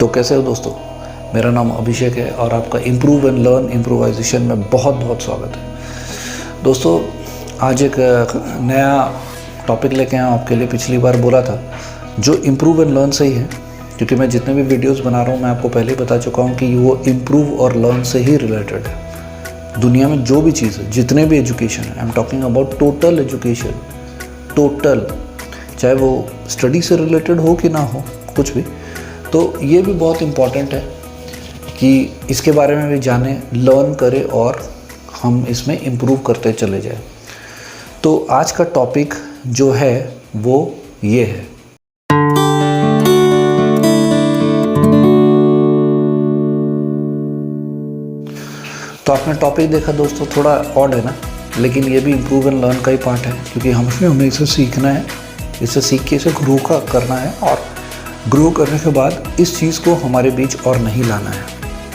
तो कैसे हो दोस्तों, मेरा नाम अभिषेक है और आपका इम्प्रूव एंड लर्न इम्प्रोवाइजेशन में बहुत बहुत स्वागत है। दोस्तों आज एक नया टॉपिक लेके आया आपके लिए। पिछली बार बोला था जो इम्प्रूव एंड लर्न से ही है, क्योंकि मैं जितने भी वीडियोस बना रहा हूँ मैं आपको पहले ही बता चुका हूँ कि वो इम्प्रूव और लर्न से ही रिलेटेड है। दुनिया में जो भी चीज़ है, जितने भी एजुकेशन है, I am talking about total education, total, चाहे वो स्टडी से रिलेटेड हो कि ना हो, कुछ भी, तो ये भी बहुत इम्पॉर्टेंट है कि इसके बारे में भी जानें, लर्न करें और हम इसमें इम्प्रूव करते चले जाएं। तो आज का टॉपिक जो है वो ये है। तो आपने टॉपिक देखा दोस्तों, थोड़ा ऑड है ना, लेकिन ये भी इम्प्रूव एंड लर्न का ही पार्ट है, क्योंकि हमें इसे सीखना है, इसे सीख के इसे ग्रो करना है और ग्रो करने के बाद इस चीज़ को हमारे बीच और नहीं लाना है,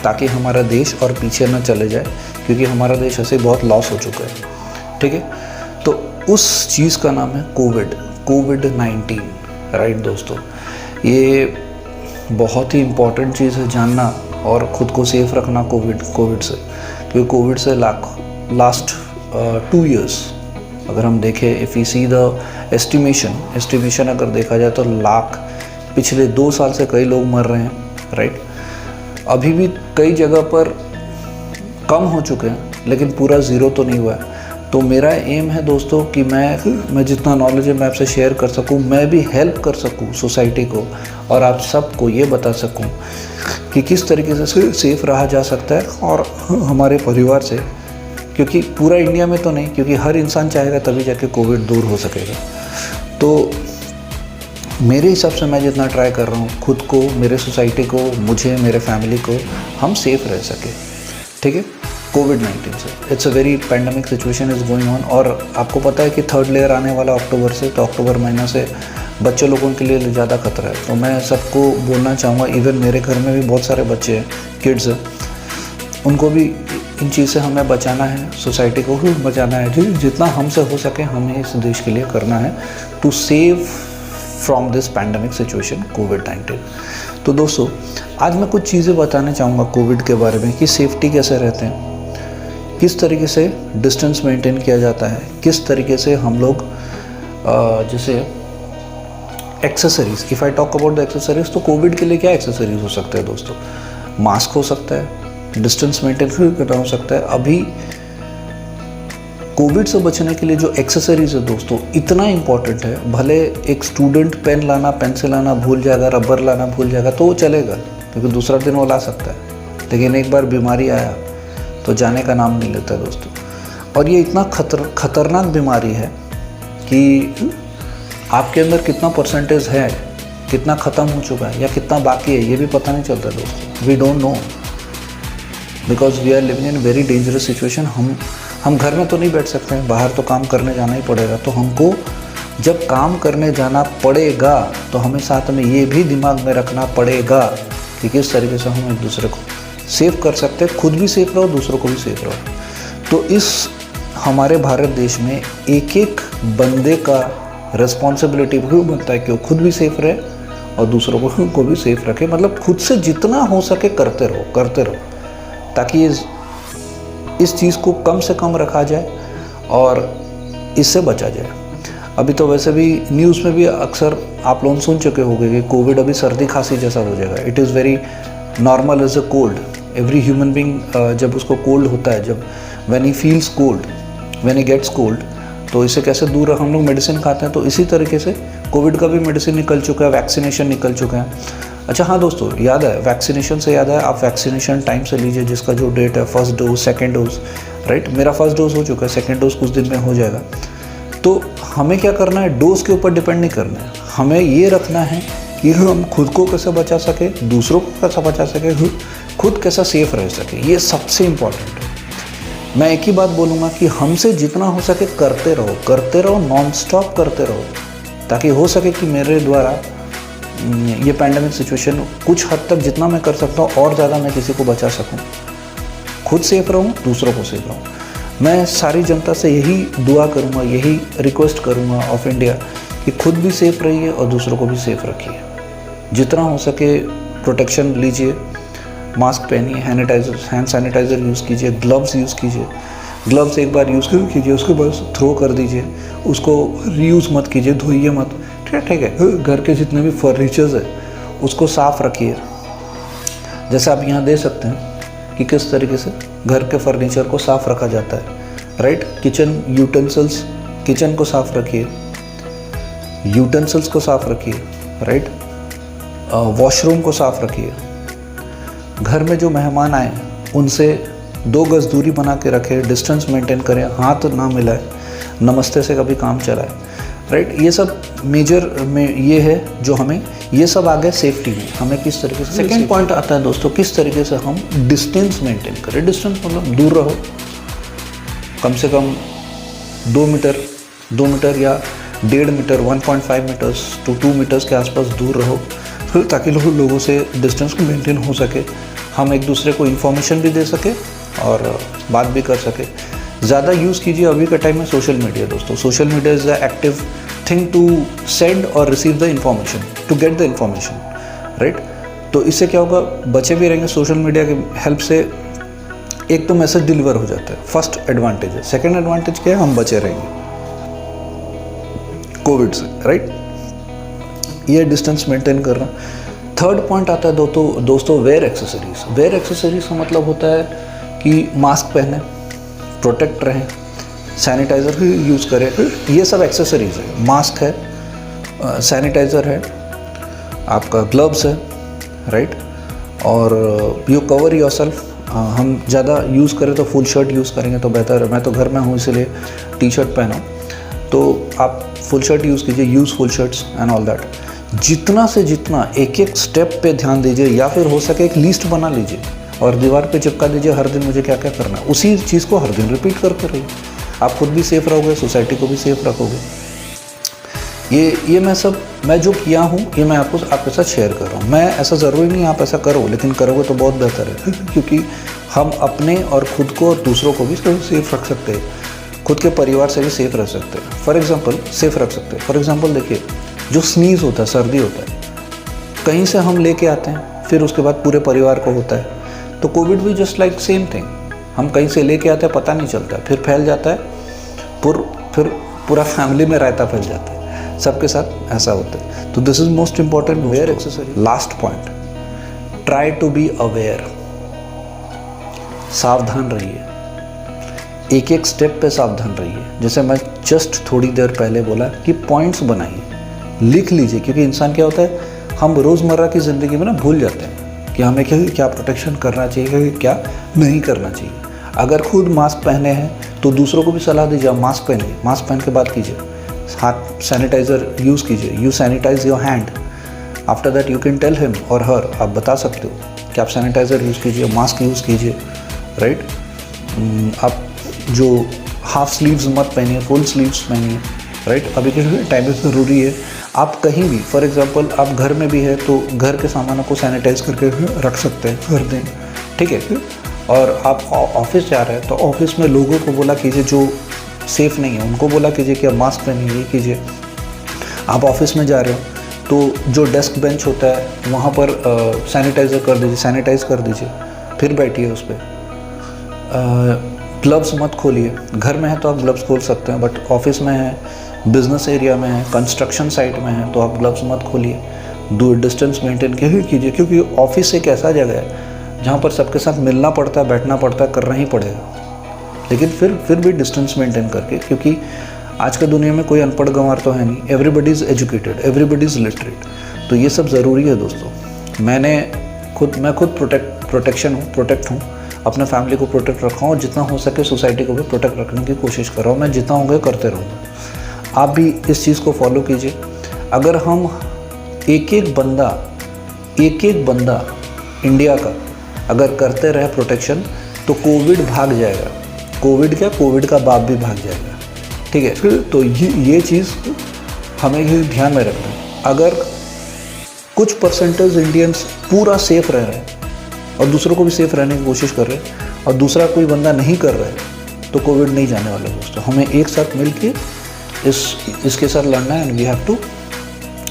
ताकि हमारा देश और पीछे न चले जाए, क्योंकि हमारा देश ऐसे बहुत लॉस हो चुका है। ठीक है, तो उस चीज़ का नाम है कोविड-19, राइट दोस्तों। ये बहुत ही इम्पॉर्टेंट चीज़ है जानना और ख़ुद को सेफ रखना कोविड से, क्योंकि कोविड से लास्ट 2 years अगर हम देखें, if you see the estimation अगर देखा जाए तो पिछले 2 साल से कई लोग मर रहे हैं, राइट। अभी भी कई जगह पर कम हो चुके हैं, लेकिन पूरा ज़ीरो तो नहीं हुआ है। तो मेरा एम है दोस्तों कि मैं जितना नॉलेज है मैं आपसे शेयर कर सकूं, मैं भी हेल्प कर सकूं सोसाइटी को, और आप सबको ये बता सकूं कि किस तरीके से सेफ रहा जा सकता है, और हमारे परिवार से, क्योंकि पूरा इंडिया में तो नहीं, क्योंकि हर इंसान चाहेगा तभी जाके कोविड दूर हो सकेगा। तो मेरे हिसाब से मैं जितना ट्राई कर रहा हूँ खुद को, मेरे सोसाइटी को, मुझे, मेरे फैमिली को, हम सेफ रह सके। ठीक है, कोविड-19 से it's a very pandemic situation is going on, और आपको पता है कि 3rd लेयर आने वाला अक्टूबर से, तो अक्टूबर महीना से बच्चे लोगों के लिए ज़्यादा खतरा है। तो मैं सबको बोलना चाहूँगा, इवन मेरे घर में भी बहुत सारे बच्चे हैं, किड्स हैं, उनको भी इन चीज़ से हमें बचाना है, सोसाइटी को भी बचाना है। जितना हमसे हो सके हमें इस देश के लिए करना है to save from this pandemic situation कोविड-19। तो दोस्तों आज मैं कुछ चीज़ें बताना चाहूँगा कोविड के बारे में, कि सेफ्टी कैसे रहते हैं, किस तरीके से डिस्टेंस मेंटेन किया जाता है, किस तरीके से हम लोग जैसे accessories, if I talk about the accessories, तो कोविड के लिए क्या एक्सेसरीज़ हो सकते हैं दोस्तों? मास्क हो सकता है, डिस्टेंस मेंटेन करना हो सकता है। अभी कोविड से बचने के लिए जो एक्सेसरीज है दोस्तों इतना इम्पॉर्टेंट है, भले एक स्टूडेंट पेन लाना, पेंसिल लाना भूल जाएगा, रबर लाना भूल जाएगा तो वो चलेगा, क्योंकि दूसरा दिन वो ला सकता है, लेकिन एक बार बीमारी आया तो जाने का नाम नहीं लेता दोस्तों। और ये इतना खतरनाक बीमारी है कि आपके अंदर कितना परसेंटेज है, कितना ख़त्म हो चुका है या कितना बाकी है, ये भी पता नहीं चलता दोस्तों। We don't know, because we are living in very dangerous situation. हम घर में तो नहीं बैठ सकते हैं, बाहर तो काम करने जाना ही पड़ेगा। तो हमको जब काम करने जाना पड़ेगा तो हमें साथ में ये भी दिमाग में रखना पड़ेगा कि किस तरीके से हम एक दूसरे को सेव कर सकते हैं, खुद भी सेफ रहो, दूसरों को भी सेफ रहो। तो इस हमारे भारत देश में एक बंदे का रिस्पॉन्सिबिलिटी भी बनता है कि वो खुद भी सेफ रहे और दूसरों को भी सेफ रखे। मतलब खुद से जितना हो सके करते रहो, ताकि इस चीज़ को कम से कम रखा जाए और इससे बचा जाए। अभी तो वैसे भी न्यूज़ में भी अक्सर आप लोग सुन चुके होंगे कि कोविड अभी सर्दी खांसी जैसा हो जाएगा। It is very normal as a cold. Every human being जब उसको कोल्ड होता है, जब when he feels cold, when he gets cold, तो इसे कैसे दूर हम लोग मेडिसिन खाते हैं, तो इसी तरीके से कोविड का भी मेडिसिन निकल चुका है, वैक्सीनेशन निकल चुका है। अच्छा हाँ दोस्तों, याद है, वैक्सीनेशन से याद है, आप वैक्सीनेशन टाइम से लीजिए, जिसका जो डेट है, 1st dose, 2nd dose, right. मेरा 1st डोज हो चुका है, 2nd डोज कुछ दिन में हो जाएगा। तो हमें क्या करना है, डोज के ऊपर डिपेंड नहीं करना है, हमें ये रखना है कि हम खुद को कैसे बचा सके, दूसरों को कैसा बचा सके, खुद कैसा सेफ रह सके, ये सबसे इम्पॉर्टेंट है। मैं एक ही बात बोलूँगा कि हमसे जितना हो सके करते रहो, नॉन स्टॉप करते रहो, ताकि हो सके कि मेरे द्वारा ये पैंडमिक सिचुएशन कुछ हद तक जितना मैं कर सकता हूँ और ज़्यादा मैं किसी को बचा सकूँ, खुद सेफ रहूँ, दूसरों को सेफ रहूँ। मैं सारी जनता से यही दुआ करूँगा, यही रिक्वेस्ट करूँगा ऑफ इंडिया कि खुद भी सेफ रहिए और दूसरों को भी सेफ रखिए। जितना हो सके प्रोटेक्शन लीजिए, मास्क पहनिए, हैंड सैनिटाइज़र यूज़ कीजिए, ग्लव्स यूज़ कीजिए। ग्लव्स एक बार यूज़ कीजिए, उसके बाद थ्रो कर दीजिए, उसको रीयूज़ मत कीजिए, धोइए मत। ठीक है। घर के जितने भी फर्नीचर्स है उसको साफ़ रखिए। जैसे आप यहाँ दे सकते हैं कि किस तरीके से घर के फर्नीचर को साफ़ रखा जाता है, राइट। किचन यूटेंसिल्स, किचन को साफ़ रखिए, यूटेंसिल्स को साफ़ रखिए, राइट। वॉशरूम को साफ़ रखिए। घर में जो मेहमान आए उनसे 2 गज दूरी बना के रखें, डिस्टेंस मेंटेन करें, हाथ ना मिलाएं, नमस्ते से कभी काम चलाएं, राइट। ये सब मेजर में ये है जो हमें, ये सब आ गया सेफ्टी में, हमें किस तरीके से। सेकेंड पॉइंट आता है दोस्तों, किस तरीके से हम डिस्टेंस मेंटेन करें। डिस्टेंस मतलब दूर रहो, कम से कम 2 मीटर या 1.5 मीटर, 1.5 मीटर्स to 2 मीटर्स के आसपास दूर रहो, ताकि लोगों से डिस्टेंस को मेंटेन हो सके, हम एक दूसरे को इन्फॉर्मेशन भी दे सके और बात भी कर सके। ज़्यादा यूज़ कीजिए अभी के टाइम में सोशल मीडिया दोस्तों। Social media is the active thing to send और receive the information, to get the information, right. तो इससे क्या होगा, बचे भी रहेंगे सोशल मीडिया की हेल्प से। एक तो मैसेज डिलीवर हो जाता है, फर्स्ट एडवांटेज है। सेकेंड एडवांटेज क्या है, हम बचे रहेंगे कोविड से, राइट। ये डिस्टेंस मेंटेन करना। थर्ड पॉइंट आता है दोस्तों वेयर एक्सेसरीज। वेयर एक्सेसरीज का मतलब होता है कि मास्क पहने, प्रोटेक्ट रहें, सैनिटाइज़र भी यूज़ करें। ये सब एक्सेसरीज है। मास्क है, सैनिटाइज़र है, आपका ग्लव्स है, राइट। और यू कवर योरसेल्फ। हम ज़्यादा यूज़ करें तो फुल शर्ट यूज़ करेंगे तो बेहतर है। मैं तो घर में हूँ इसलिए टी शर्ट पहना हूँ, तो आप फुल शर्ट यूज़ कीजिए, use full shirts and all that. जितना से जितना एक स्टेप पे ध्यान दीजिए, या फिर हो सके एक लिस्ट बना लीजिए और दीवार पे चिपका दीजिए हर दिन मुझे क्या क्या करना है। उसी चीज़ को हर दिन रिपीट करते रहिए। आप खुद भी सेफ़ रहोगे, सोसाइटी को भी सेफ़ रखोगे। ये मैं जो किया हूँ ये मैं आपके साथ शेयर कर रहा हूँ। मैं ऐसा ज़रूरी नहीं आप ऐसा करो, लेकिन करोगे तो बहुत बेहतर है, क्योंकि हम अपने और ख़ुद को और दूसरों को भी सेफ़ रख सकते हैं, खुद के परिवार से भी सेफ़ रह सकते हैं। फॉर एग्ज़ाम्पल सेफ़ रख सकते हैं। फॉर एग्ज़ाम्पल देखिए, जो स्नीज़ होता है, सर्दी होता है, कहीं से हम लेके आते हैं, फिर उसके बाद पूरे परिवार को होता है। तो कोविड भी जस्ट लाइक सेम थिंग, हम कहीं से लेके आते हैं, पता नहीं चलता, फिर फैल जाता है, फिर पूरा फैमिली में रायता फैल जाता है। सबके साथ ऐसा होता है। तो this is most important, wear accessory. Last point, try to be aware. सावधान रहिए, एक स्टेप पे सावधान रहिए। जैसे मैं जस्ट थोड़ी देर पहले बोला कि पॉइंट्स बनाइए, लिख लीजिए, क्योंकि इंसान क्या होता है, हम रोज़मर्रा की ज़िंदगी में ना भूल जाते हैं कि हमें क्या प्रोटेक्शन करना चाहिए, क्या नहीं करना चाहिए। अगर खुद मास्क पहने हैं तो दूसरों को भी सलाह दीजिए, आप मास्क पहनिए, मास्क पहन के बात कीजिए, हाथ सैनिटाइज़र यूज़ कीजिए, you sanitise your hand. After that you can tell him और हर, आप बता सकते हो कि आप सैनिटाइज़र यूज़ कीजिए, मास्क यूज़ कीजिए, राइट। आप जो हाफ स्लीव्स मत पहनिए, फुल स्लीव्स पहनिए, राइट। अभी के टाइम में ज़रूरी है। आप कहीं भी, फॉर एग्जांपल आप घर में भी है तो घर के सामानों को सैनिटाइज करके रख सकते हैं हर दिन, ठीक है। और आप ऑफिस जा रहे हैं तो ऑफिस में लोगों को बोला कीजिए जो सेफ़ नहीं है, उनको बोला कीजिए कि आप मास्क पहनिए, ये कीजिए। आप ऑफिस में जा रहे हो तो जो डेस्क बेंच होता है वहाँ पर सैनिटाइज़र कर दीजिए, सैनिटाइज़ कर दीजिए, फिर बैठिए उस पर। ग्लव्स मत खोलिए। घर में है तो आप ग्लव्स खोल सकते हैं, बट ऑफिस में है, बिजनेस एरिया में है, कंस्ट्रक्शन साइट में है तो आप ग्लव्स मत खोलिए। डिस्टेंस मेंटेन कीजिए, क्योंकि ऑफिस एक ऐसा जगह है जहाँ पर सबके साथ मिलना पड़ता है, बैठना पड़ता है, करना ही पड़ेगा, लेकिन फिर भी डिस्टेंस मेंटेन करके, क्योंकि आज के दुनिया में कोई अनपढ़ गंवार तो है नहीं, everybody is educated, everybody is literate. तो ये सब ज़रूरी है दोस्तों। मैं खुद प्रोटेक्ट हूँ, अपने फैमिली को प्रोटेक्ट रखा हूँ और जितना हो सके सोसाइटी को भी प्रोटेक्ट रखने की कोशिश कर रहा हूँ। मैं जितना होंगे करते रहूँगा। आप भी इस चीज़ को फॉलो कीजिए। अगर हम एक एक बंदा इंडिया का अगर करते रहे प्रोटेक्शन, तो कोविड भाग जाएगा। कोविड का बाप भी भाग जाएगा, ठीक है। तो ये चीज़ हमें ही ध्यान में रखना है। अगर कुछ परसेंटेज इंडियंस पूरा सेफ रह रहे हैं और दूसरों को भी सेफ रहने की कोशिश कर रहे हैं और दूसरा कोई बंदा नहीं कर रहा है, तो कोविड नहीं जाने वाला दोस्तों। हमें एक साथ मिलके इसके साथ लड़ना है एंड वी हैव टू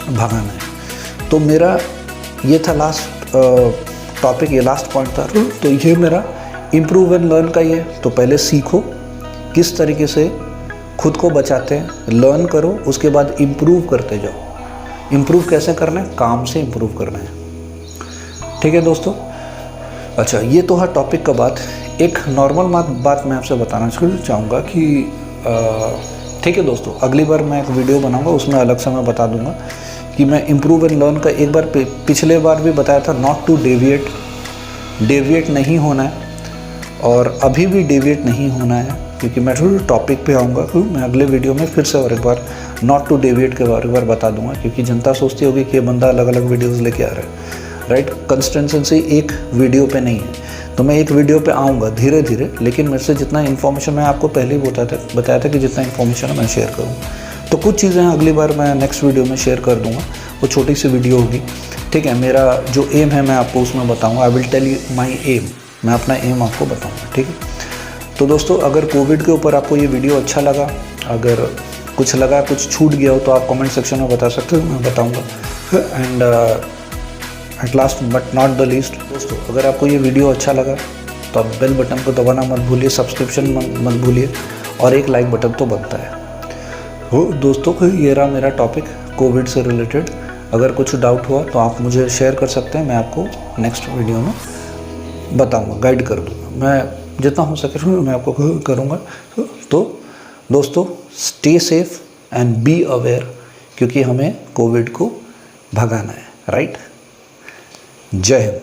भगाना है। तो मेरा ये था लास्ट टॉपिक ये लास्ट पॉइंट था। तो ये मेरा इम्प्रूव एंड लर्न का ही है। तो पहले सीखो किस तरीके से खुद को बचाते हैं, लर्न करो, उसके बाद इम्प्रूव करते जाओ। इम्प्रूव कैसे करना है? काम से इम्प्रूव करना है। ठीक है दोस्तों। अच्छा, ये तो है टॉपिक का बात। एक नॉर्मल बात मैं आपसे बताना चाहूँगा कि ठीक है दोस्तों, अगली बार मैं एक वीडियो बनाऊँगा, उसमें अलग से मैं बता दूँगा कि मैं इम्प्रूव एंड लर्न का एक बार पिछले बार भी बताया था, नॉट टू डेविएट नहीं होना है, और अभी भी डेविएट नहीं होना है, क्योंकि मैं टॉपिक पे आऊँगा। मैं अगले वीडियो में फिर से और एक बार नॉट टू डेविएट के बारे में बता दूंगा, क्योंकि जनता सोचती होगी कि ये बंदा अलग अलग वीडियोस लेके आ रहा है, राइट। कंसिस्टेंसी एक वीडियो पे नहीं है। तो मैं एक वीडियो पे आऊँगा धीरे धीरे, लेकिन मेरे से जितना इन्फॉर्मेशन मैं आपको पहले ही बताया था कि जितना इन्फॉर्मेशन है मैं शेयर करूँ। तो कुछ चीज़ें अगली बार मैं नेक्स्ट वीडियो में शेयर कर दूँगा, वो छोटी सी वीडियो होगी। ठीक है, मेरा जो एम है मैं आपको उसमें बताऊँगा। I will tell you my aim, मैं अपना एम आपको बताऊँगा। ठीक है। तो दोस्तों, अगर कोविड के ऊपर आपको ये वीडियो अच्छा लगा, अगर कुछ लगा, कुछ छूट गया हो, तो आप कमेंट सेक्शन में बता सकते हो, मैं बताऊंगा। And at last but not the least दोस्तों, अगर आपको ये वीडियो अच्छा लगा तो आप बेल बटन को दबाना मत भूलिए, सब्सक्रिप्शन मत भूलिए, और एक लाइक बटन तो बनता है। हो दोस्तों, ये रहा मेरा टॉपिक कोविड से रिलेटेड। अगर कुछ डाउट हुआ तो आप मुझे शेयर कर सकते हैं, मैं आपको नेक्स्ट वीडियो में बताऊँगा, गाइड कर दूँगा। मैं जितना हो सके मैं आपको करूँगा। तो दोस्तों, stay safe and be aware, क्योंकि हमें कोविड को भगाना है, राइट। जय हिंद।